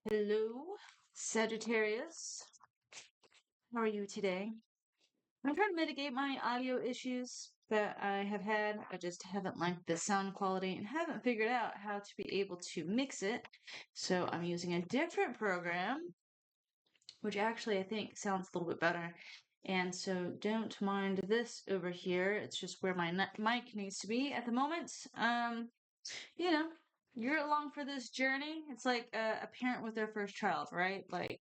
Hello, Sagittarius. How are you today? I'm trying to mitigate my audio issues that I have had. I just haven't liked the sound quality and haven't figured out how to be able to mix it. So I'm using a different program, which actually I think sounds a little bit better. And so don't mind this over here. It's just where my mic needs to be at the moment. You know, you're along for this journey. It's like a parent with their first child, right? Like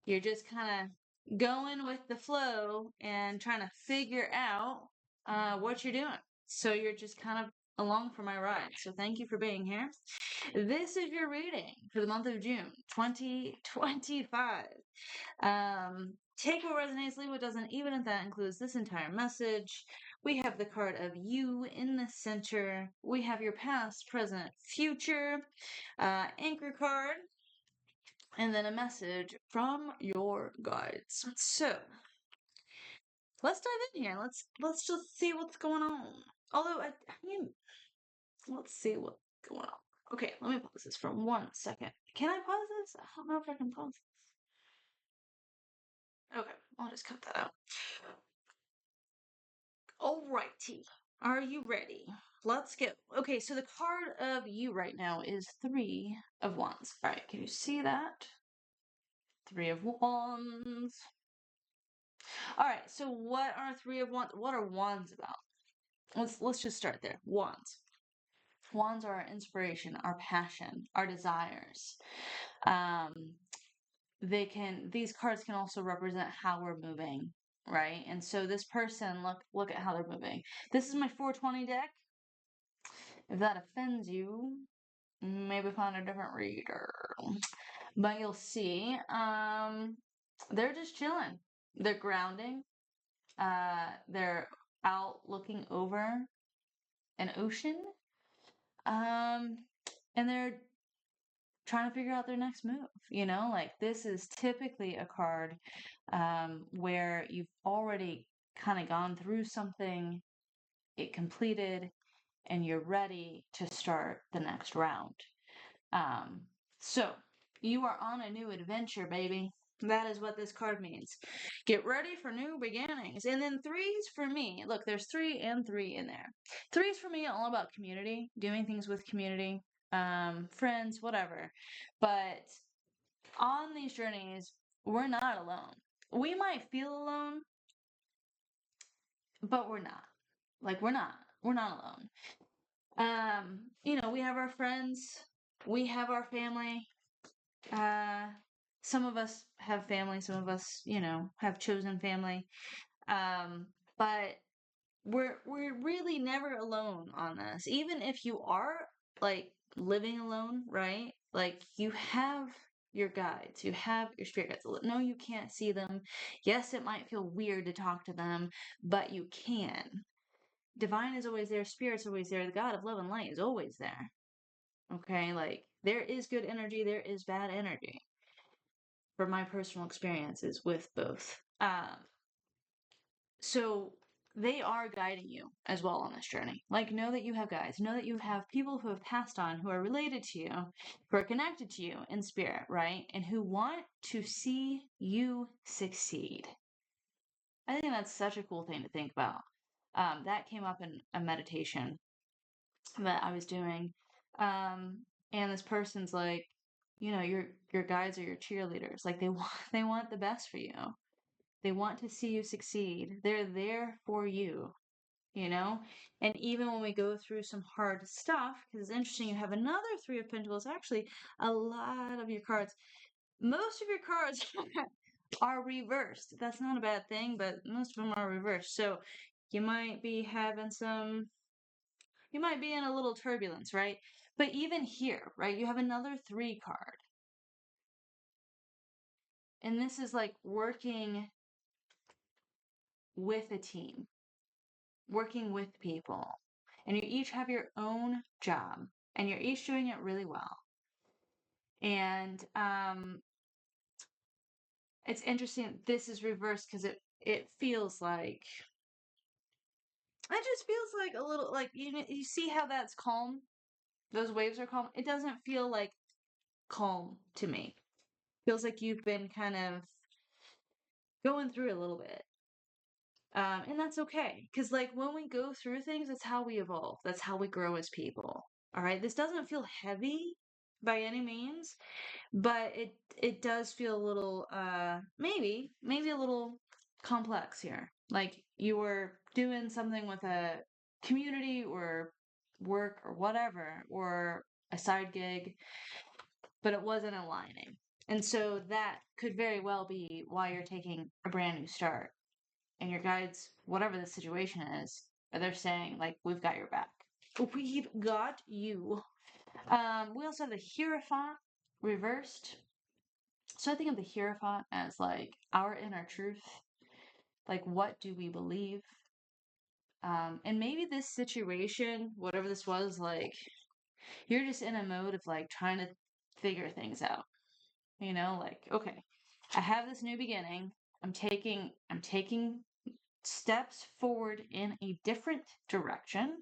you're just kind of going with the flow and trying to figure out what you're doing. So you're just kind of along for my ride. So thank you for being here. This is your reading for the month of June 2025. Take what resonates, leave what doesn't, even if that includes this entire message. We have the card of you in the center. We have your past, present, future anchor card, and then a message from your guides. So let's dive in here. Let's just see what's going on. Although I mean, let's see what's going on. Okay, let me pause this for 1 second. Can I pause this? I don't know if I can pause this. Okay, I'll just cut that out. Alrighty. Are you ready? Let's go. Okay, so the card of you right now is 3 of Wands. Alright, can you see that? 3 of Wands. Alright, so what are 3 of Wands? What are Wands about? Let's just start there. Wands. Wands are our inspiration, our passion, our desires. These cards can also represent how we're moving, right? And so this person, look at how they're moving. This is my 420 deck. If that offends you, maybe find a different reader. But you'll see, they're just chilling. They're grounding. They're out looking over an ocean. And they're trying to figure out their next move. Like this is typically a card where you've already kind of gone through something, it completed, and you're ready to start the next round. So you are on a new adventure, baby. That is what this card means. Get ready for new beginnings. And then threes for me. Look, there's 3 and 3 in there. Threes for me, all about community, doing things with community, friends, whatever. But on these journeys, we're not alone. We might feel alone, but we're not. Like we're not alone. We have our friends, we have our family. Some of us have family, some of us, have chosen family. But we're really never alone on this. Even if you are like living alone, right? Like you have your guides, you have your spirit guides. No, you can't see them. Yes, it might feel weird to talk to them, but you can. Divine is always there, spirit's always there, the God of love and light is always there. Okay, like there is good energy, there is bad energy. From my personal experiences with both. So they are guiding you as well on this journey. Like, know that you have guides. Know that you have people who have passed on, who are related to you, who are connected to you in spirit, right? And who want to see you succeed. I think that's such a cool thing to think about. That came up in a meditation that I was doing. And this person's like, your guides are your cheerleaders. Like they want the best for you. They want to see you succeed. They're there for you, And even when we go through some hard stuff, because it's interesting, you have another 3 of Pentacles. Actually, a lot of your cards, most of your cards are reversed. That's not a bad thing, but most of them are reversed. So you might be in a little turbulence, right? But even here, right, you have another 3 card. And this is like working with a team, working with people. And you each have your own job, and you're each doing it really well. And it's interesting. This is reversed because it feels like it just feels like a little like you see how that's calm. Those waves are calm. It doesn't feel like calm to me. Feels like you've been kind of going through a little bit. And that's okay. Because, like, when we go through things, that's how we evolve. That's how we grow as people. All right. This doesn't feel heavy by any means, but it does feel a little, maybe a little complex here. Like you were doing something with a community or work or whatever, or a side gig, but it wasn't aligning. And so that could very well be why you're taking a brand new start. And your guides, whatever the situation is, they're saying, like, we've got your back. We've got you. We also have the Hierophant reversed. So I think of the Hierophant as like our inner truth. Like, what do we believe? And maybe this situation, whatever this was, like, you're just in a mode of like trying to figure things out. You know, like, okay, I have this new beginning. I'm taking steps forward in a different direction.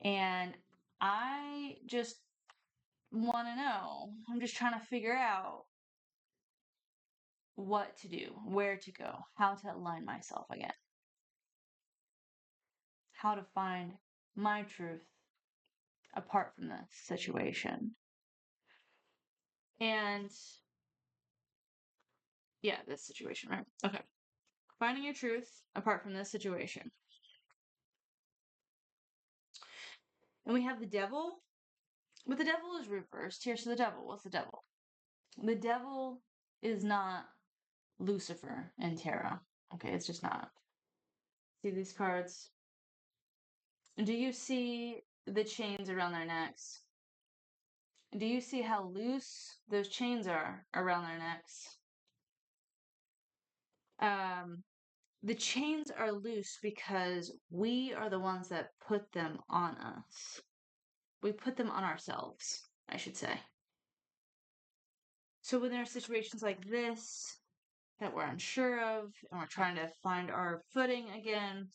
And I just want to know. I'm just trying to figure out what to do, where to go, how to align myself again, how to find my truth apart from this situation. And yeah, this situation, right? Okay. Finding your truth apart from this situation. And we have the devil, but the devil is reversed here. So the devil, what's the devil? The devil is not Lucifer and tarot. Okay, it's just not. See these cards? Do you see the chains around their necks? Do you see how loose those chains are around their necks? The chains are loose because we are the ones that put them on us. We put them on ourselves, I should say. So when there are situations like this that we're unsure of and we're trying to find our footing again,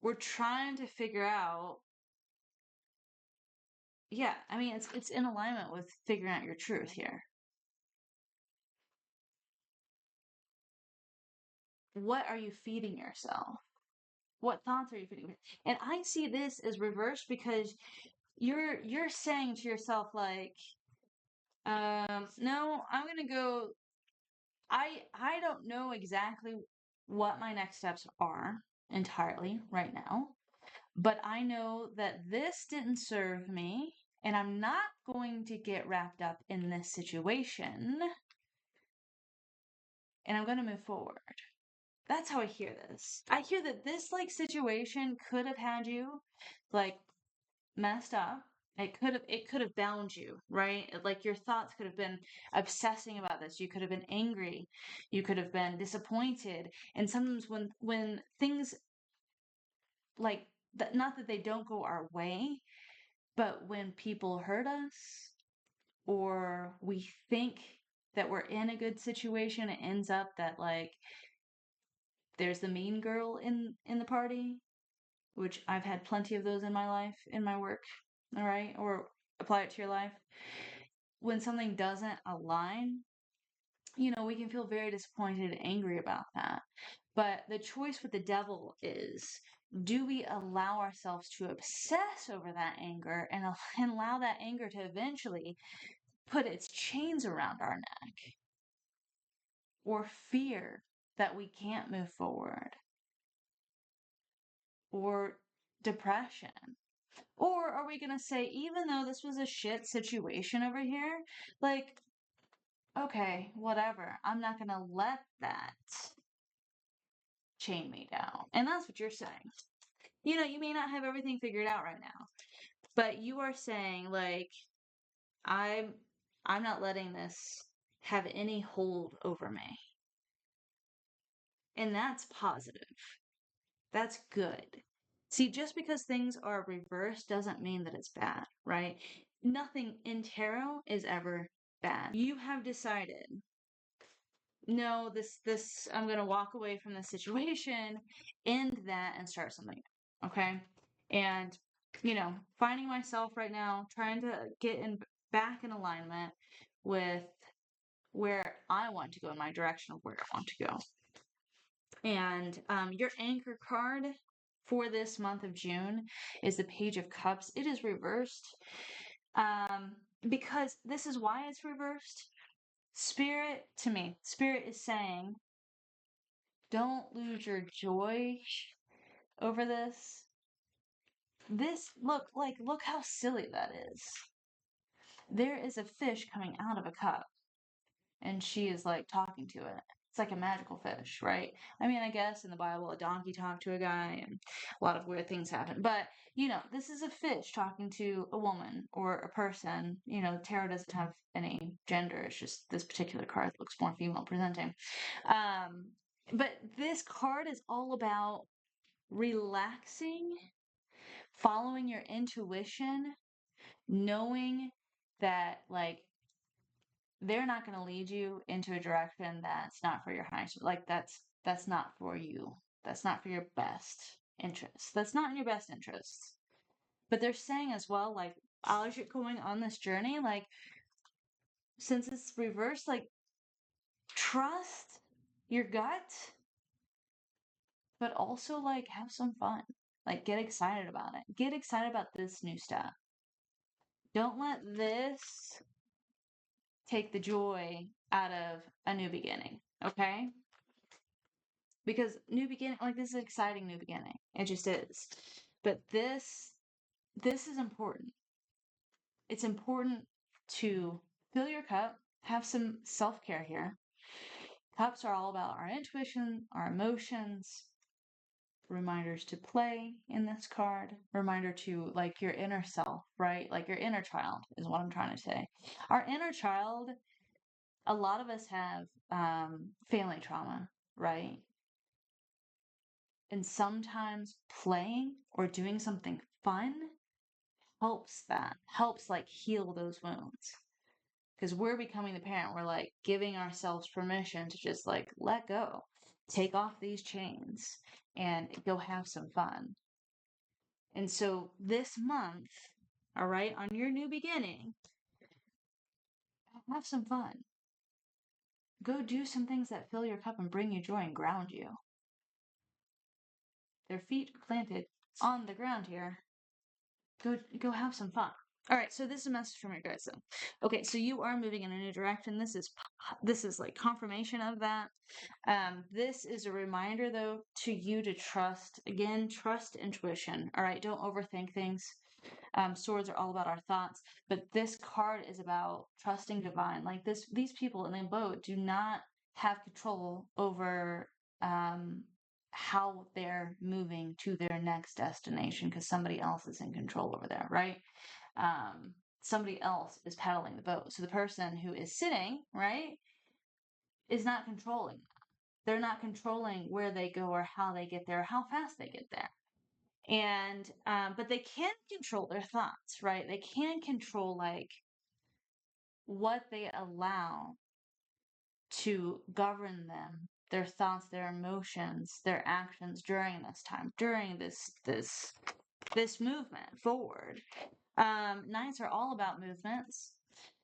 we're trying to figure out, yeah, I mean, it's in alignment with figuring out your truth here. What are you feeding yourself? What thoughts are you feeding? And I see this as reversed because you're saying to yourself like, no, I'm gonna go. I don't know exactly what my next steps are entirely right now, but I know that this didn't serve me, and I'm not going to get wrapped up in this situation, and I'm gonna move forward. That's how I hear this. I hear that this like situation could have had you like messed up. It could have bound you, right? Like your thoughts could have been obsessing about this. You could have been angry. You could have been disappointed. And sometimes when things like that, not that they don't go our way, but when people hurt us or we think that we're in a good situation, it ends up that like there's the mean girl in the party, which I've had plenty of those in my life, in my work, all right? Or apply it to your life. When something doesn't align, we can feel very disappointed and angry about that. But the choice with the devil is, do we allow ourselves to obsess over that anger and allow that anger to eventually put its chains around our neck? Or fear that we can't move forward? Or depression? Or are we going to say, even though this was a shit situation over here, like, okay, whatever, I'm not going to let that chain me down? And that's what you're saying. You may not have everything figured out right now, but you are saying, like, I'm not letting this have any hold over me. And that's positive. That's good. See, just because things are reversed doesn't mean that it's bad, right? Nothing in tarot is ever bad. You have decided, no, this, I'm going to walk away from this situation, end that, and start something. Okay. And, finding myself right now, trying to get back in alignment with where I want to go, in my direction of where I want to go. And your anchor card for this month of June is the Page of Cups. It is reversed because this is why it's reversed. Spirit is saying, don't lose your joy over this. Look how silly that is. There is a fish coming out of a cup, and she is like talking to it. It's like a magical fish, right? I mean, I guess in the Bible, a donkey talked to a guy, and a lot of weird things happen. But, this is a fish talking to a woman or a person. Tarot doesn't have any gender. It's just this particular card looks more female presenting. But this card is all about relaxing, following your intuition, knowing that, like, they're not going to lead you into a direction that's not for your highest. Like, that's not for you. That's not for your best interest. That's not in your best interest. But they're saying as well, like, as you're going on this journey, like, since it's reversed, like, trust your gut, but also, like, have some fun. Like, get excited about it. Get excited about this new step. Don't let this take the joy out of a new beginning, okay? Because new beginning, like, this is an exciting new beginning. It just is. But this is important. It's important to fill your cup, have some self-care here. Cups are all about our intuition, our emotions, reminders to play in this card, reminder to, like, your inner self, right? Like, your inner child is what I'm trying to say. Our inner child, a lot of us have family trauma, right? And sometimes playing or doing something fun helps like heal those wounds. Because we're becoming the parent, we're like giving ourselves permission to just like let go, take off these chains, and go have some fun. And so this month, all right, on your new beginning, have some fun. Go do some things that fill your cup and bring you joy and ground you. Their feet are planted on the ground here. Go have some fun. All right, so this is a message from your guys though. Okay, so you are moving in a new direction. This is like confirmation of that. This is a reminder though to you to trust intuition. All right, don't overthink things. Swords are all about our thoughts, but this card is about trusting divine. Like these people in the boat do not have control over how they're moving to their next destination because somebody else is in control over there, right? Somebody else is paddling the boat. So the person who is sitting, right, is not controlling. They're not controlling where they go or how they get there or how fast they get there. And but they can control their thoughts, right? They can control like what they allow to govern them, their thoughts, their emotions, their actions during this time, during this movement forward. Knights are all about movements.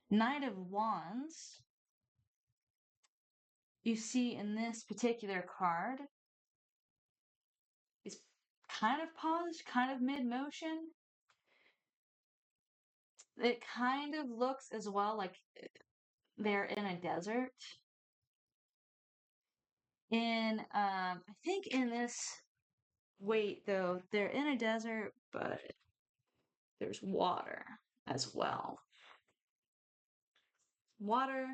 Knight of Wands, you see in this particular card, is kind of paused, kind of mid-motion. It kind of looks as well like they're in a desert. I think in this, wait though, they're in a desert, but there's water as well. Water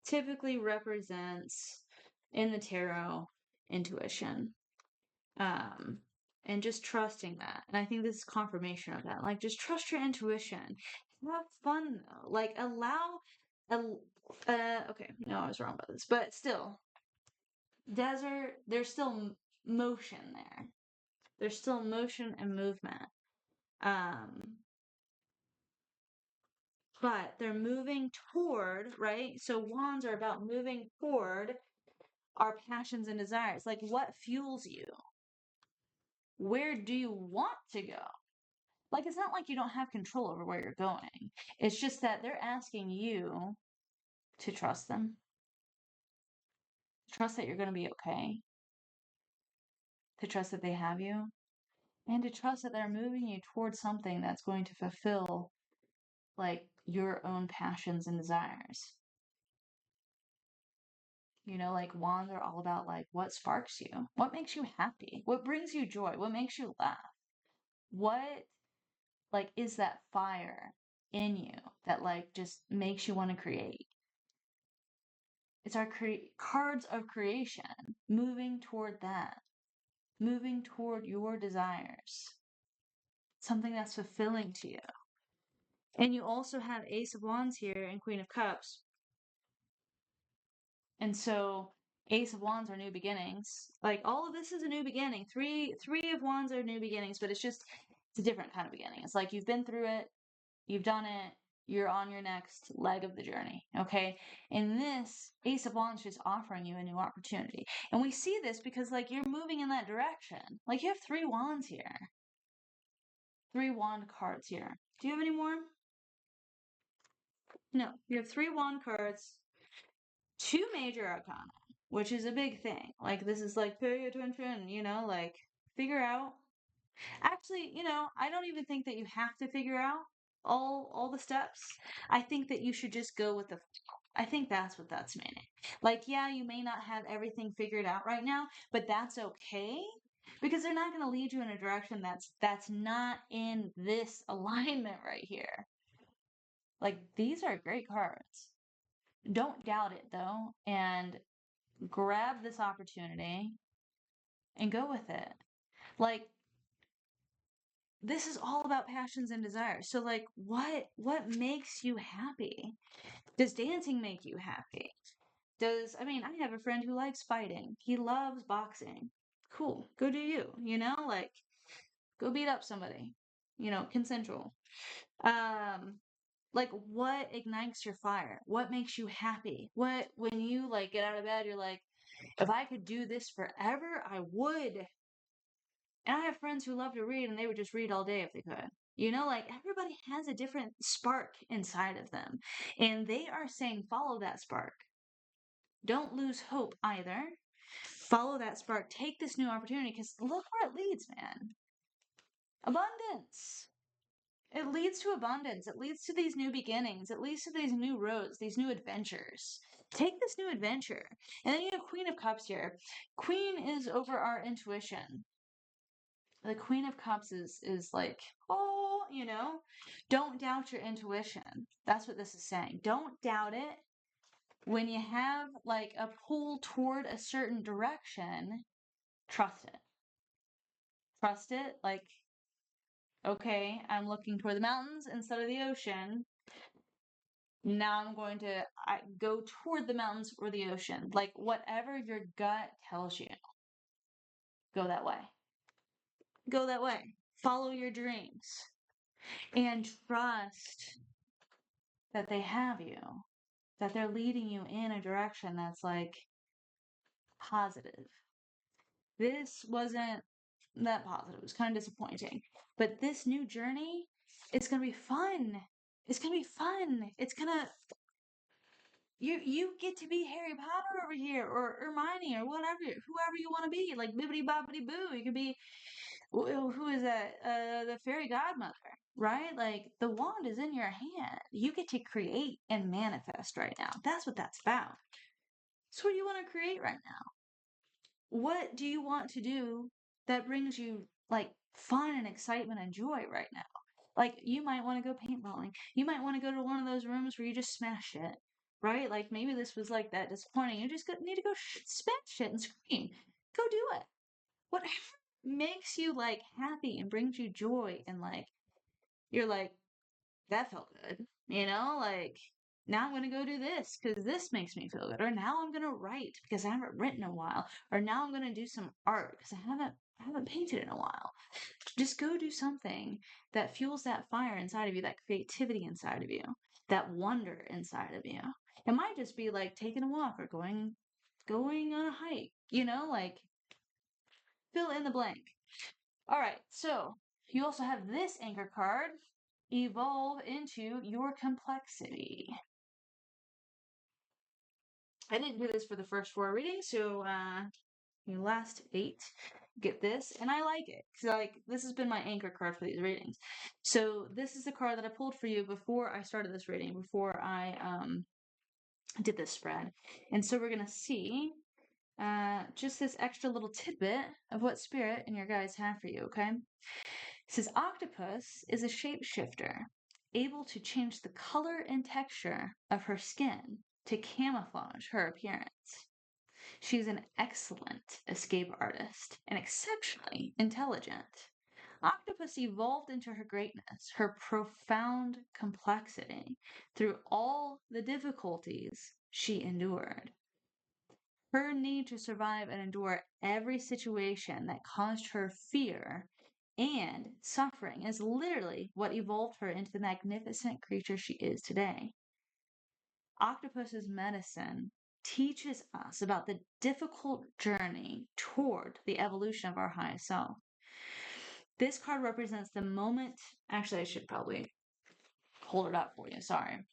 typically represents in the tarot intuition. And just trusting that. And I think this is confirmation of that. Like, just trust your intuition. Have fun though. Like, okay, no, I was wrong about this, but still, desert, there's still motion there. There's still motion and movement. But they're moving toward, right? So wands are about moving toward our passions and desires. Like, what fuels you? Where do you want to go? Like, it's not like you don't have control over where you're going. It's just that they're asking you to trust them, trust that you're going to be okay, to trust that they have you, and to trust that they're moving you towards something that's going to fulfill like your own passions and desires. You know, like wands are all about like what sparks you, what makes you happy, what brings you joy, what makes you laugh, what like is that fire in you that like just makes you want to create. It's our cards of creation, moving toward that, moving toward your desires, something that's fulfilling to you. And you also have Ace of Wands here and Queen of Cups. And so Ace of Wands are new beginnings. Like all of this is a new beginning. Three of Wands are new beginnings, but it's a different kind of beginning. It's like you've been through it, you've done it, you're on your next leg of the journey. Okay. And this Ace of Wands is offering you a new opportunity. And we see this because like you're moving in that direction. Like you have 3 wands here. 3 wand cards here. Do you have any more? No, you have 3 wand cards, 2 major arcana, which is a big thing. Like this is like pay attention, you know, like figure out. Actually, you know, I don't even think that you have to figure out all the steps. I think that you should just go with the I think that's what that's meaning. Like, yeah, you may not have everything figured out right now, but that's okay because they're not going to lead you in a direction that's not in this alignment right here. Like these are great cards. Don't doubt it though, and grab this opportunity and go with it. Like this is all about passions and desires. So like what makes you happy? Does dancing make you happy? I mean, I have a friend who likes fighting. He loves boxing. Cool. Go do you, you know? Like go beat up somebody. You know, consensual. Um like what ignites your fire? What makes you happy? What when you like get out of bed, you're like, if I could do this forever, I would. And I have friends who love to read and they would just read all day if they could. You know, like everybody has a different spark inside of them. And they are saying, follow that spark. Don't lose hope either. Follow that spark. Take this new opportunity because look where it leads, man. Abundance. It leads to abundance. It leads to these new beginnings. It leads to these new roads, these new adventures. Take this new adventure. And then you have Queen of Cups here. Queen is over our intuition. The Queen of Cups is like, oh, you know, don't doubt your intuition. That's what this is saying. Don't doubt it. When you have like a pull toward a certain direction, trust it. Trust it. Like, okay, I'm looking toward the mountains instead of the ocean. Now I'm going to go toward the mountains or the ocean. Like, whatever your gut tells you, go that way. Go that way. Follow your dreams and trust that they have you, that they're leading you in a direction that's like positive. This wasn't that positive. It was kind of disappointing. But this new journey, it's going to be fun. It's going to be fun. It's going to you get to be Harry Potter over here or Hermione or whoever you want to be, like Bibbidi Bobbidi Boo. You could be who is that? The fairy godmother, right? Like the wand is in your hand. You get to create and manifest right now. That's what that's about. So what do you want to create right now? What do you want to do that brings you like fun and excitement and joy right now? Like you might want to go paintballing. You might want to go to one of those rooms where you just smash shit, right? Like maybe this was like that disappointing. You just need to go smash shit and scream. Go do it. Whatever makes you like happy and brings you joy and like you're like that felt good, you know, like now I'm going to go do this because this makes me feel good, or now I'm going to write because I haven't written in a while, or now I'm going to do some art because I haven't painted in a while. Just go do something that fuels that fire inside of you, that creativity inside of you, that wonder inside of you. It might just be like taking a walk or going on a hike, you know, like fill in the blank. All right, so You also have this anchor card, evolve into your complexity. I didn't do this for the first 4 readings, so your last 8 get this, and I like it because this has been my anchor card for these readings. So this is the card that I pulled for you before I started this reading, before I did this spread, and so we're gonna see just this extra little tidbit of what Spirit and your guides have for you. Okay, it says octopus is a shapeshifter, able to change the color and texture of her skin to camouflage her appearance. She's an excellent escape artist and exceptionally intelligent. Octopus evolved into her greatness, her profound complexity, through all the difficulties she endured. Her need to survive and endure every situation that caused her fear and suffering is literally what evolved her into the magnificent creature she is today. Octopus's medicine teaches us about the difficult journey toward the evolution of our highest self. This card represents the moment. Actually, I should probably hold it up for you. Sorry.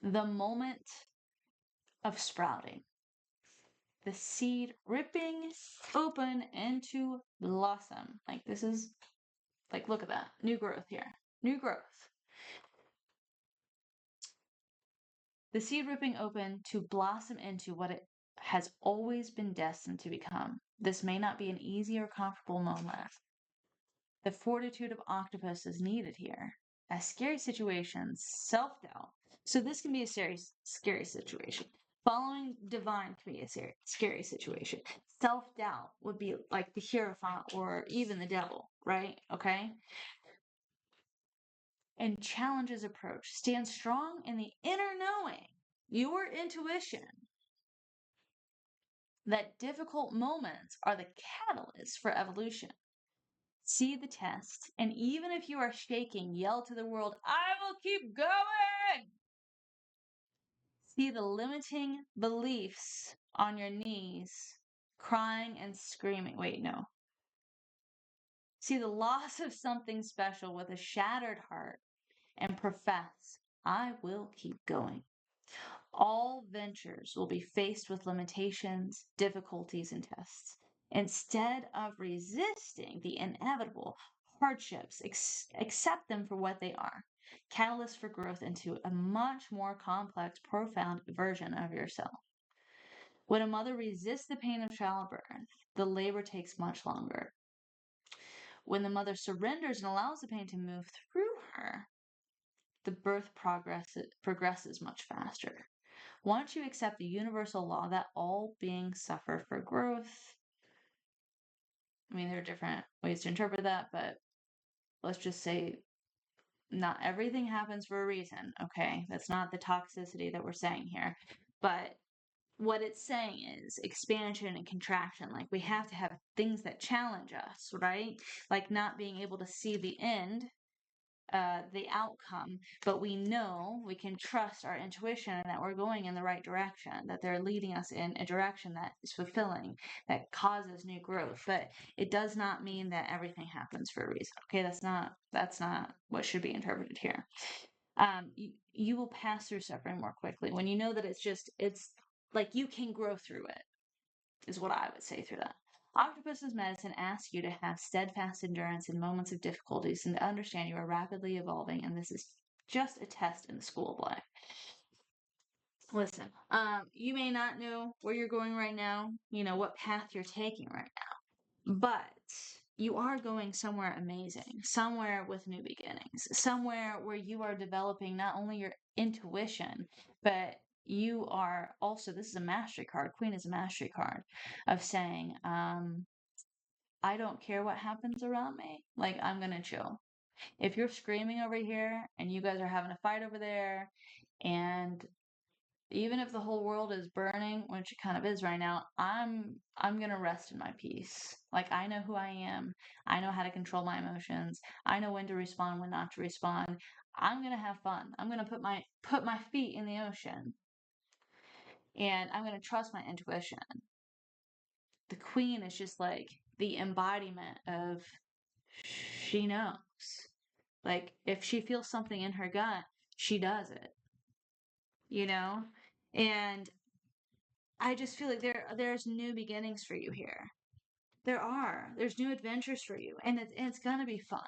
The moment of sprouting. The seed ripping open into blossom. This is, look at that. New growth here. New growth. The seed ripping open to blossom into what it has always been destined to become. This may not be an easy or comfortable moment. The fortitude of octopus is needed here. As scary situations, self-doubt. So this can be a scary situation. Following divine can be a scary situation. Self-doubt would be like the Hierophant or even the devil, right? Okay? And challenges approach. Stand strong in the inner knowing, your intuition, that difficult moments are the catalyst for evolution. See the test, and even if you are shaking, yell to the world, I will keep going! See the limiting beliefs on your knees, crying and screaming. Wait, no. See the loss of something special with a shattered heart and profess, I will keep going. All ventures will be faced with limitations, difficulties, and tests. Instead of resisting the inevitable hardships, accept them for what they are. Catalysts for growth into a much more complex, profound version of yourself. When a mother resists the pain of childbirth, the labor takes much longer. When the mother surrenders and allows the pain to move through her, the birth progresses much faster. Once you accept the universal law that all beings suffer for growth, there are different ways to interpret that, but let's just say not everything happens for a reason, okay? That's not the toxicity that we're saying here. But what it's saying is expansion and contraction. We have to have things that challenge us, right? Like not being able to see the end, the outcome, but we know we can trust our intuition and that we're going in the right direction, that they're leading us in a direction that is fulfilling, that causes new growth. But it does not mean that everything happens for a reason. Okay, that's not what should be interpreted here. You will pass through suffering more quickly when you know that it's like you can grow through it, is what I would say through that. Octopus's medicine asks you to have steadfast endurance in moments of difficulties and to understand you are rapidly evolving, and this is just a test in the school of life. Listen, you may not know where you're going right now, what path you're taking right now, but you are going somewhere amazing, somewhere with new beginnings, somewhere where you are developing not only your intuition, but you are also, this is a mastery card. Queen is a mastery card of saying, I don't care what happens around me. I'm going to chill. If you're screaming over here and you guys are having a fight over there, and even if the whole world is burning, which it kind of is right now, I'm going to rest in my peace. I know who I am. I know how to control my emotions. I know when to respond, when not to respond. I'm going to have fun. I'm going to put my feet in the ocean. And I'm going to trust my intuition. The queen is just the embodiment of she knows. Like, if she feels something in her gut, she does it, you know? And I just feel like there's new beginnings for you here. There's new adventures for you, and it's gonna be fun.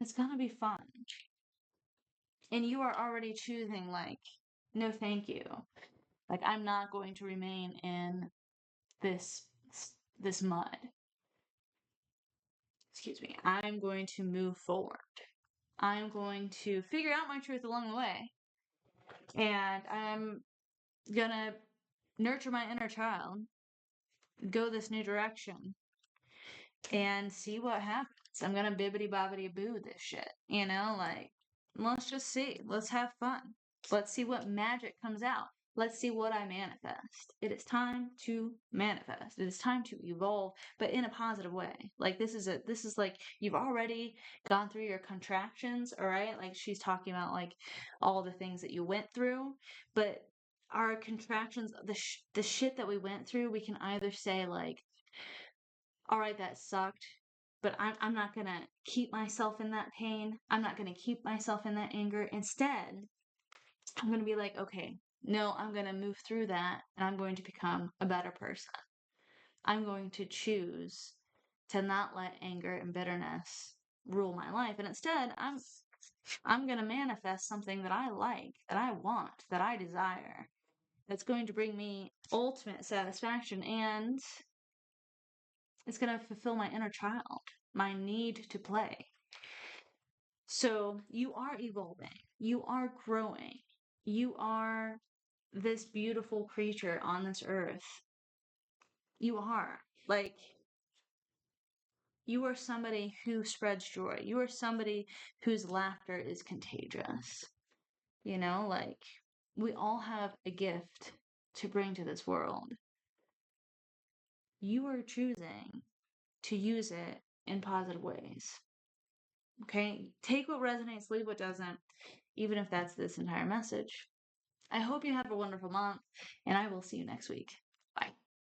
It's gonna be fun. And you are already choosing, like, no thank you. Like, I'm not going to remain in this this mud. Excuse me. I'm going to move forward. I'm going to figure out my truth along the way. And I'm gonna nurture my inner child, go this new direction, and see what happens. I'm gonna bibbity bobbity boo this shit. Like, let's just see. Let's have fun. Let's see what magic comes out. Let's see what I manifest. It is time to manifest. It is time to evolve, but in a positive way. Like, this is like, you've already gone through your contractions, all right? Like, she's talking about, like, all the things that you went through, but our contractions, the shit that we went through, we can either say, like, all right, that sucked, but I'm not going to keep myself in that pain. I'm not going to keep myself in that anger. Instead, I'm going to be like, okay, no, I'm going to move through that and I'm going to become a better person. I'm going to choose to not let anger and bitterness rule my life. And instead, I'm going to manifest something that I like, that I want, that I desire. That's going to bring me ultimate satisfaction, and it's going to fulfill my inner child, my need to play. So you are evolving. You are growing. You are this beautiful creature on this earth. You are. Like, you are somebody who spreads joy. You are somebody whose laughter is contagious. Like, we all have a gift to bring to this world. You are choosing to use it in positive ways. Okay? Take what resonates, leave what doesn't, even if that's this entire message. I hope you have a wonderful month, and I will see you next week.